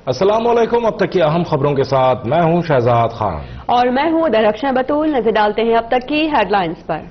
السلام علیکم، اب تک کی اہم خبروں کے ساتھ میں ہوں شہزاد خان اور میں ہوں درخشاں بطول۔ نظر ڈالتے ہیں اب تک کی ہیڈ لائنز پر۔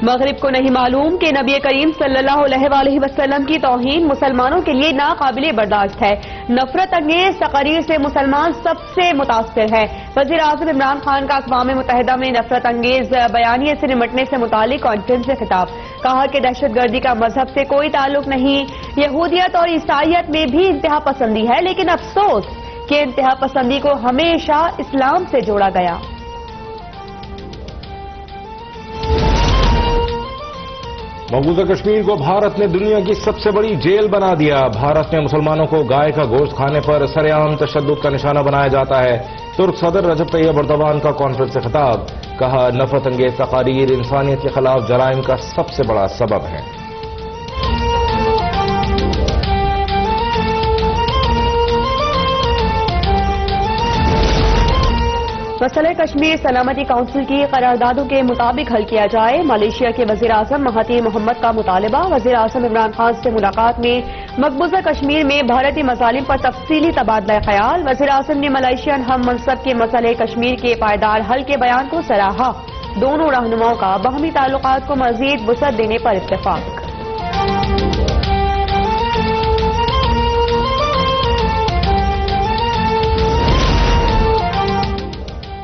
مغرب کو نہیں معلوم کہ نبی کریم صلی اللہ علیہ وآلہ وسلم کی توہین مسلمانوں کے لیے ناقابل برداشت ہے۔ نفرت انگیز تقاریر سے مسلمان سب سے متاثر ہے۔ وزیر اعظم عمران خان کا اقوام متحدہ میں نفرت انگیز بیانیے سے نمٹنے سے متعلق کانفرنس سے خطاب۔ کہا کہ دہشت گردی کا مذہب سے کوئی تعلق نہیں، یہودیت اور عیسائیت میں بھی انتہا پسندی ہے، لیکن افسوس کہ انتہا پسندی کو ہمیشہ اسلام سے جوڑا گیا۔ مقبوضہ کشمیر کو بھارت نے دنیا کی سب سے بڑی جیل بنا دیا۔ بھارت نے مسلمانوں کو گائے کا گوشت کھانے پر سرعام تشدد کا نشانہ بنایا جاتا ہے۔ ترک صدر رجب طیب اردوان کا کانفرنس سے خطاب۔ کہا نفرت انگیز تقاریر انسانیت کے خلاف جرائم کا سب سے بڑا سبب ہے۔ مسئلہ کشمیر سلامتی کونسل کی قراردادوں کے مطابق حل کیا جائے۔ ملائیشیا کے وزیر اعظم مہاتیر محمد کا مطالبہ۔ وزیر اعظم عمران خان سے ملاقات میں مقبوضہ کشمیر میں بھارتی مظالم پر تفصیلی تبادلہ خیال۔ وزیر اعظم نے ملائیشین ہم منصب کے مسئلہ کشمیر کے پائیدار حل کے بیان کو سراہا۔ دونوں رہنماؤں کا باہمی تعلقات کو مزید وسعت دینے پر اتفاق۔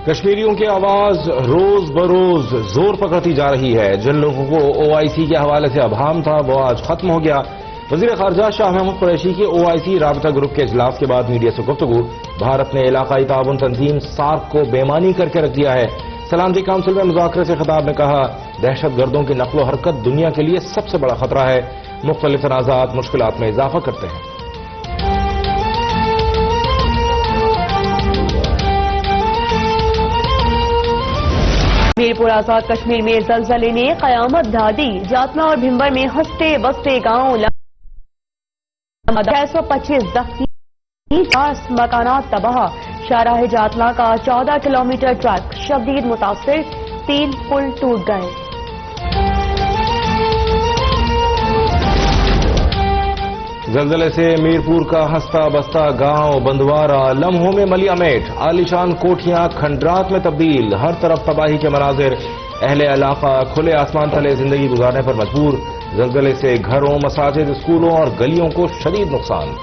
کشمیریوں کی آواز روز بروز زور پکڑتی جا رہی ہے۔ جن لوگوں کو OIC کے حوالے سے ابہام تھا وہ آج ختم ہو گیا۔ وزیر خارجہ شاہ محمود قریشی کی OIC رابطہ گروپ کے اجلاس کے بعد میڈیا سے گفتگو۔ بھارت نے علاقائی تعاون تنظیم SAARC کو بے معنی کر کے رکھ دیا ہے۔ سلامتی کونسل میں مذاکرے سے خطاب میں کہا دہشت گردوں کی نقل و حرکت دنیا کے لیے سب سے بڑا خطرہ ہے۔ مختلف تنازعات مشکلات میں اضافہ کرتے ہیں۔ میرپور آزاد کشمیر میں زلزلے نے قیامت ڈھا دی۔ جاتلا اور بھمبر میں ہنستے بستے گاؤں 625 زخمی، 4 مکانات تباہ۔ شاہراہ جاتلا کا 14 کلومیٹر ٹریک شدید متاثر، 3 پل ٹوٹ گئے۔ زلزلے سے میرپور کا ہنستا بستا گاؤں بندوارہ لمحوں میں ملیامیٹ، عالیشان کوٹھیاں کھنڈرات میں تبدیل، ہر طرف تباہی کے مناظر۔ اہل علاقہ کھلے آسمان تلے زندگی گزارنے پر مجبور۔ زلزلے سے گھروں، مساجد، اسکولوں اور گلیوں کو شدید نقصان۔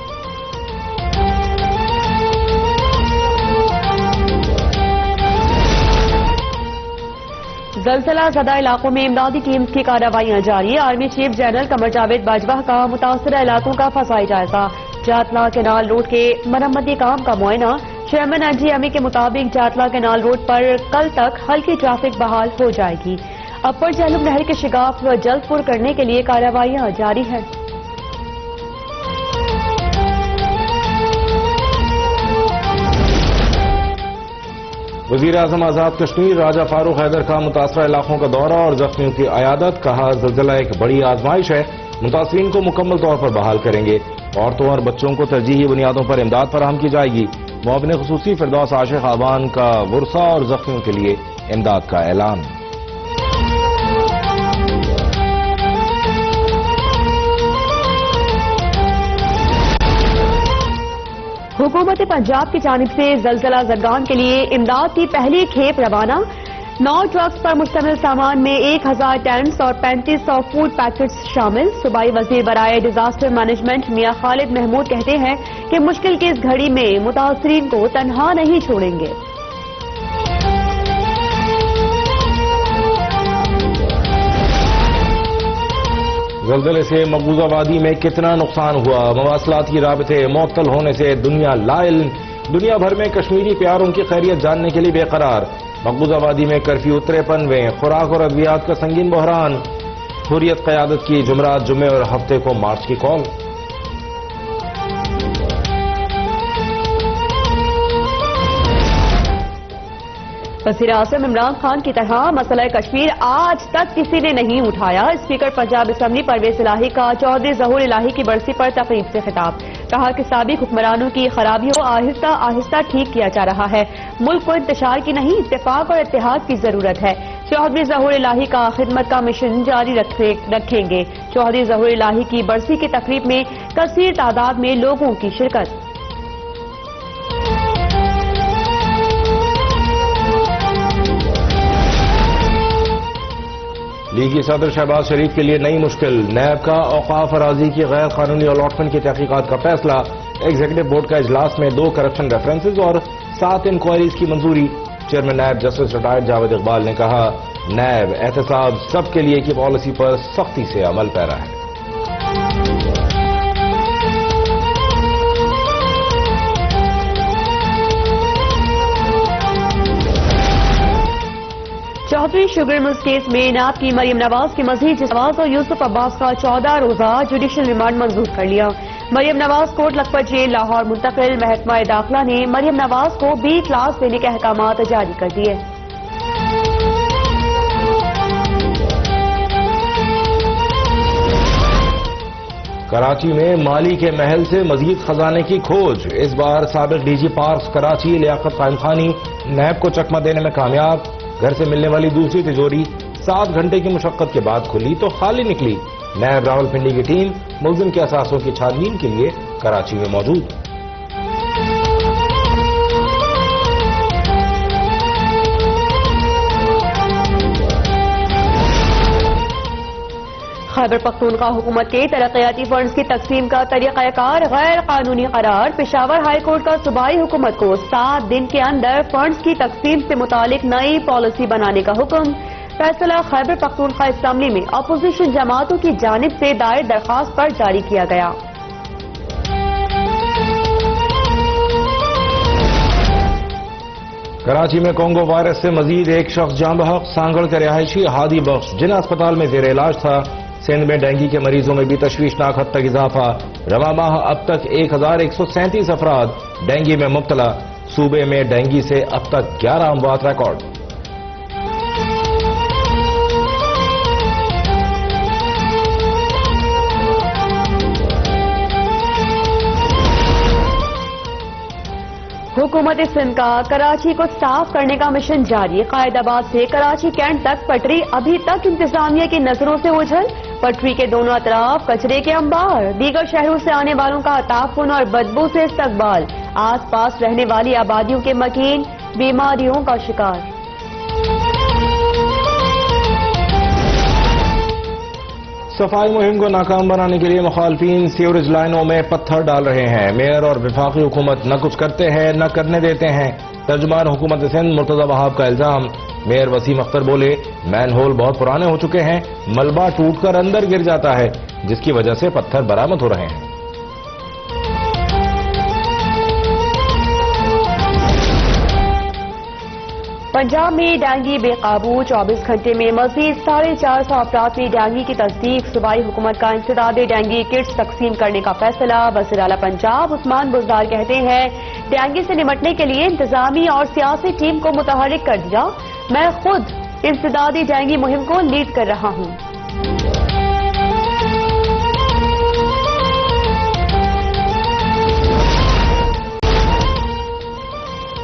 زلزلہ زدہ علاقوں میں امدادی ٹیمز کی کارروائیاں جاری۔ Army chief general Qamar Javed Bajwa کا متاثرہ علاقوں کا فضائی جائزہ۔ جاتلا کینال روڈ کے مرمتی کام کا معائنہ۔ چیئرمین NGMA کے مطابق جاتلا کینال روڈ پر کل تک ہلکی ٹریفک بحال ہو جائے گی۔ اپر جہلم نہر کے شگاف جلد پر کرنے کے لیے کارروائیاں جاری ہیں۔ وزیر اعظم آزاد کشمیر راجہ فاروق حیدر کا متاثرہ علاقوں کا دورہ اور زخمیوں کی عیادت۔ کہا زلزلہ ایک بڑی آزمائش ہے، متاثرین کو مکمل طور پر بحال کریں گے۔ عورتوں اور بچوں کو ترجیحی بنیادوں پر امداد فراہم کی جائے گی۔ معاون خصوصی فردوس عاشق آبان کا ورثہ اور زخمیوں کے لیے امداد کا اعلان۔ حکومت پنجاب کی جانب سے زلزلہ زدگان کے لیے امداد کی پہلی کھیپ روانہ۔ 9 ٹرکس پر مشتمل سامان میں 1000 ٹینٹس اور 3500 فوڈ پیکٹس شامل۔ صوبائی وزیر برائے ڈیزاسٹر مینجمنٹ میاں خالد محمود کہتے ہیں کہ مشکل کی اس گھڑی میں متاثرین کو تنہا نہیں چھوڑیں گے۔ زلزلے سے مقبوضہ وادی میں کتنا نقصان ہوا؟ مواصلاتی رابطے معطل ہونے سے دنیا لا علم۔ دنیا بھر میں کشمیری پیاروں کی خیریت جاننے کے لیے بے قرار۔ مقبوضہ وادی میں کرفیو 53، خوراک اور ادویات کا سنگین بحران۔ حریت قیادت کی جمعرات، جمعے اور ہفتے کو مارچ کی کال۔ وزیر اعظم عمران خان کی طرح مسئلہ کشمیر آج تک کسی نے نہیں اٹھایا. اسپیکر پنجاب اسمبلی پرویز الہی کا چودھری ظہور الہی کی برسی پر تقریب سے خطاب. کہا کہ سابق حکمرانوں کی خرابیوں آہستہ آہستہ ٹھیک کیا جا رہا ہے. ملک کو انتشار کی نہیں اتفاق اور اتحاد کی ضرورت ہے. چودھری ظہور الہی کا خدمت کا مشن جاری رکھیں گے. چودھری ظہور الہی کی برسی کی تقریب میں کثیر تعداد میں لوگوں کی شرکت. لیگی صدر شہباز شریف کے لیے نئی مشکل. نیب کا اوقاف اراضی کی غیر قانونی الاٹمنٹ کی تحقیقات کا فیصلہ. ایگزیکٹو بورڈ کا اجلاس میں 2 کرپشن ریفرنسز اور 7 انکوائریز کی منظوری. Chairman NAB justice retired Javed Iqbal نے کہا نیب احتساب سب کے لیے کی پالیسی پر سختی سے عمل پیرا ہے. چودھری شوگر ملز کیس میں نیب کی مریم نواز کی مزید جواز اور یوسف عباس کا 14 روزہ جوڈیشل ریمانڈ منظور کر لیا. مریم نواز کوٹ لکھپت جیل لاہور منتقل. محکمہ داخلہ نے مریم نواز کو B کلاس دینے کے احکامات جاری کر دیے. کراچی میں مالی کے محل سے مزید خزانے کی کھوج. اس بار سابق ڈی جی پارکس کراچی لیاقت قائم خانی نیب کو چکمہ دینے میں کامیاب. گھر سے ملنے والی دوسری تجوری 7 گھنٹے کی مشقت کے بعد کھلی تو خالی نکلی. نیب راولپنڈی کی ٹیم ملزم کے اثاثوں کی چھان بین کے لیے کراچی میں موجود. خیبر پختونخوا حکومت کے ترقیاتی فنڈز کی تقسیم کا طریقہ کار غیر قانونی قرار. پشاور ہائی کورٹ کا صوبائی حکومت کو 7 دن کے اندر فنڈز کی تقسیم سے متعلق نئی پالیسی بنانے کا حکم. فیصلہ خیبر پختونخوا اسمبلی میں اپوزیشن جماعتوں کی جانب سے دائر درخواست پر جاری کیا گیا. کراچی میں کونگو وائرس سے مزید ایک شخص جاں بحق. سانگڑ کے رہائشی ہادی بخش جن اسپتال میں زیر علاج تھا. سندھ میں ڈینگی کے مریضوں میں بھی تشویشناک حد تک اضافہ. رواں ماہ اب تک 1137 افراد ڈینگی میں مبتلا. صوبے میں ڈینگی سے اب تک 11 اموات ریکارڈ. حکومت سندھ کا کراچی کو صاف کرنے کا مشن جاری. قائد آباد سے کراچی کینٹ تک پٹری ابھی تک انتظامیہ کی نظروں سے اوجھل. پٹری کے دونوں اطراف کچرے کے انبار. دیگر شہروں سے آنے والوں کا تعفن اور بدبو سے استقبال. آس پاس رہنے والی آبادیوں کے مکین بیماریوں کا شکار. صفائی مہم کو ناکام بنانے کے لیے مخالفین سیوریج لائنوں میں پتھر ڈال رہے ہیں. میئر اور وفاقی حکومت نہ کچھ کرتے ہیں نہ کرنے دیتے ہیں. ترجمان حکومت سندھ مرتضی وہاب کا الزام. میئر وسیم اختر بولے مین ہول بہت پرانے ہو چکے ہیں. ملبہ ٹوٹ کر اندر گر جاتا ہے جس کی وجہ سے پتھر برآمد ہو رہے ہیں. پنجاب میں ڈینگی بے قابو. 24 گھنٹے میں مزید 450 افراد میں ڈینگی کی تصدیق. صوبائی حکومت کا انسداد ڈینگی کٹس تقسیم کرنے کا فیصلہ. وزیر اعلیٰ پنجاب عثمان بزدار کہتے ہیں ڈینگی سے نمٹنے کے لیے انتظامی اور سیاسی ٹیم کو متحرک کر دیا. میں خود انسدادی ڈینگی مہم کو لیڈ کر رہا ہوں.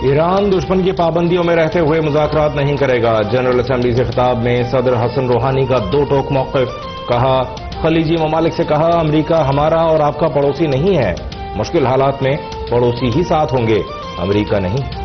ایران دشمن کی پابندیوں میں رہتے ہوئے مذاکرات نہیں کرے گا. جنرل اسمبلی سے خطاب میں صدر حسن روحانی کا 2 ٹوک موقف. کہا خلیجی ممالک سے کہا امریکہ ہمارا اور آپ کا پڑوسی نہیں ہے. مشکل حالات میں پڑوسی ہی ساتھ ہوں گے امریکہ نہیں.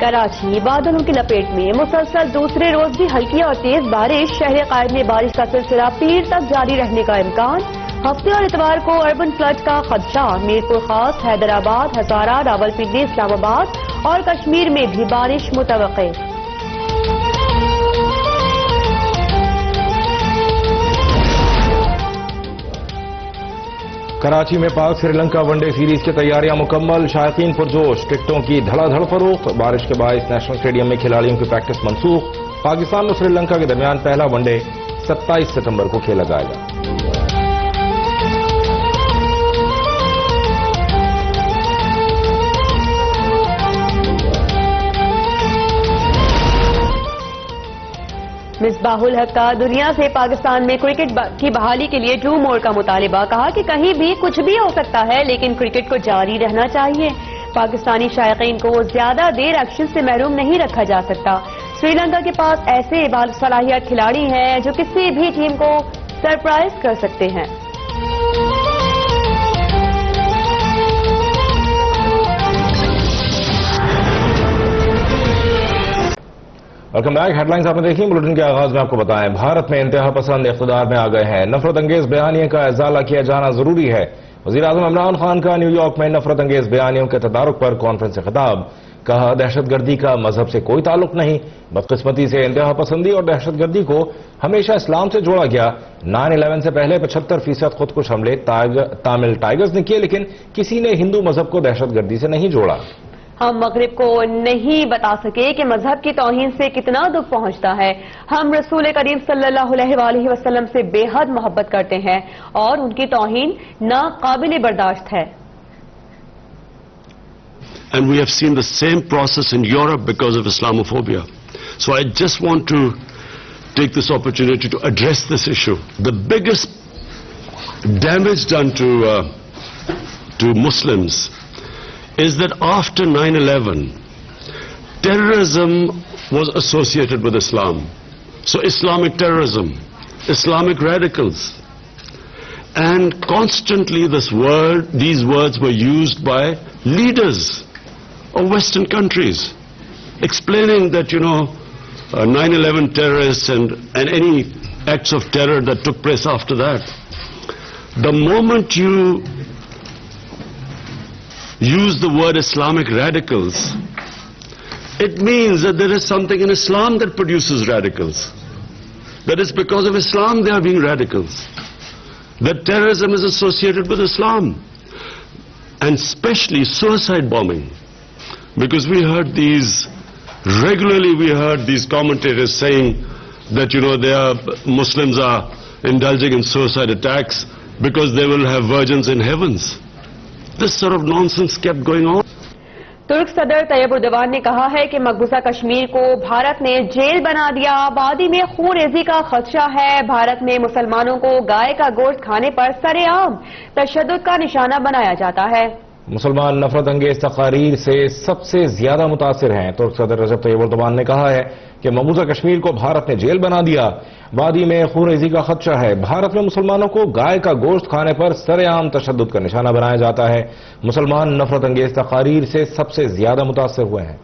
کراچی بادلوں کی لپیٹ میں. مسلسل دوسرے روز بھی ہلکی اور تیز بارش. شہر قائد میں بارش کا سلسلہ پیر تک جاری رہنے کا امکان. ہفتے اور اتوار کو اربن فلڈ کا خدشہ. میرپور خاص, حیدرآباد, ہزارہ, راولپنڈی, اسلام آباد اور کشمیر میں بھی بارش متوقع. کراچی میں پاک Sri Lanka one day series کی تیاریاں مکمل. شائقین پرجوش. ٹکٹوں کی دھڑا دھڑ فروخت. بارش کے باعث نیشنل اسٹیڈیم میں کھلاڑیوں کی پریکٹس منسوخ. پاکستان اور سری لنکا کے درمیان پہلا ون ڈے 27 ستمبر کو کھیلا جائے گا. مصباح الحق کا دنیا سے پاکستان میں کرکٹ کی بحالی کے لیے ٹرو موڈ کا مطالبہ. کہا کہ کہیں بھی کچھ بھی ہو سکتا ہے لیکن کرکٹ کو جاری رہنا چاہیے. پاکستانی شائقین کو زیادہ دیر ایکشن سے محروم نہیں رکھا جا سکتا. سری لنکا کے پاس ایسے باصلاحیت کھلاڑی ہیں جو کسی بھی ٹیم کو سرپرائز کر سکتے ہیں. Welcome back. ہیڈ لائنز آپ نے دیکھی. بلیٹن کے آغاز میں آپ کو بتائیں بھارت میں انتہا پسند اقتدار میں آ گئے ہیں. نفرت انگیز بیانیے کا ازالہ کیا جانا ضروری ہے. وزیر اعظم عمران خان کا نیو یارک میں نفرت انگیز بیانیوں کے تدارک پر کانفرنس سے خطاب. کہا دہشت گردی کا مذہب سے کوئی تعلق نہیں. بدقسمتی سے انتہا پسندی اور دہشت گردی کو ہمیشہ اسلام سے جوڑا گیا. 9/11 سے پہلے 75% خودکش حملے تامل ٹائیگرز نے کیے لیکن کسی نے ہندو مذہب کو دہشت گردی سے نہیں جوڑا. ہم مغرب کو نہیں بتا سکے کہ مذہب کی توہین سے کتنا دکھ پہنچتا ہے. ہم رسول کریم صلی اللہ علیہ وآلہ وسلم سے بے حد محبت کرتے ہیں اور ان کی توہین ناقابل برداشت ہے. And we have seen the same process in Europe because of Islamophobia. So I just want to take this opportunity to address this issue. The biggest damage done to Muslims is that after 9/11, terrorism was associated with Islam. So Islamic terrorism, Islamic radicals. And constantly these words were used by leaders of Western countries, explaining that, 9/11 terrorists and any acts of terror that took place after that. The moment you use the word Islamic radicals, it means that there is something in Islam that produces radicals. That is because of Islam they are being radicals. That terrorism is associated with Islam. And especially suicide bombing. Because regularly we heard these commentators saying that, Muslims are indulging in suicide attacks because they will have virgins in heavens. This sort of nonsense kept going on. ترک صدر طیب اردوان نے کہا ہے کہ مقبوضہ کشمیر کو بھارت نے jail بنا دیا. وادی میں خون ریزی کا خدشہ ہے. بھارت میں مسلمانوں کو گائے کا گوشت کھانے پر سرے عام تشدد کا نشانہ بنایا جاتا ہے. مسلمان نفرت انگیز تقاریر سے سب سے زیادہ متاثر ہیں. ترک صدر رجب طیب اردوان نے کہا ہے کہ مقبوضہ کشمیر کو بھارت نے جیل بنا دیا. وادی میں خون ریزی کا خدشہ ہے. بھارت میں مسلمانوں کو گائے کا گوشت کھانے پر سرے عام تشدد کا نشانہ بنایا جاتا ہے. مسلمان نفرت انگیز تقاریر سے سب سے زیادہ متاثر ہوئے ہیں.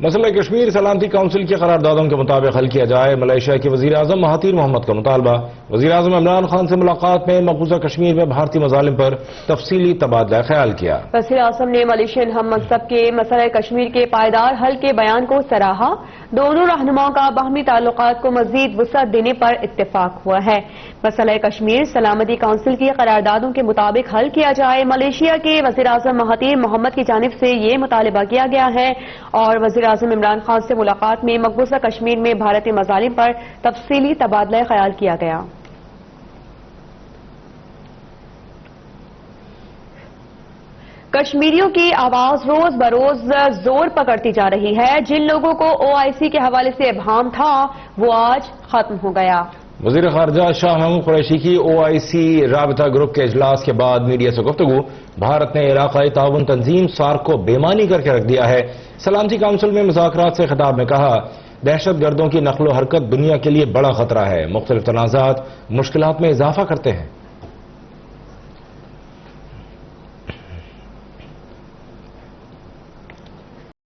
مسئلہ کشمیر سلامتی کونسل کی قراردادوں کے مطابق حل کیا جائے. ملائیشیا کے وزیر اعظم مہاتیر محمد کا مطالبہ. وزیر اعظم عمران خان سے ملاقات میں مقبوضہ کشمیر میں بھارتی مظالم پر تفصیلی تبادلہ خیال کیا. وزیر اعظم نے ملیشین ہم منصب کے مسئلہ کشمیر کے پائیدار حل کے بیان کو سراہا. دونوں رہنماؤں کا باہمی تعلقات کو مزید وسعت دینے پر اتفاق ہوا ہے. مسئلہ کشمیر سلامتی کونسل کی قراردادوں کے مطابق حل کیا جائے. ملیشیا کے وزیر اعظم مہاتیر محمد کی جانب سے یہ مطالبہ کیا گیا ہے اور وزیر اعظم عمران خان سے ملاقات میں مقبوضہ کشمیر میں بھارتی مظالم پر تفصیلی تبادلہ خیال کیا گیا. کشمیریوں کی آواز روز بروز زور پکڑتی جا رہی ہے. جن لوگوں کو OIC کے حوالے سے ابہام تھا وہ آج ختم ہو گیا. وزیر خارجہ شاہ محمود قریشی کی OIC رابطہ گروپ کے اجلاس کے بعد میڈیا سے گفتگو. بھارت نے علاقائی تعاون تنظیم سارک کو بے معنی کر کے رکھ دیا ہے. سلامتی کونسل میں مذاکرات سے خطاب میں کہا دہشت گردوں کی نقل و حرکت دنیا کے لیے بڑا خطرہ ہے. مختلف تنازعات مشکلات میں اضافہ کرتے ہیں.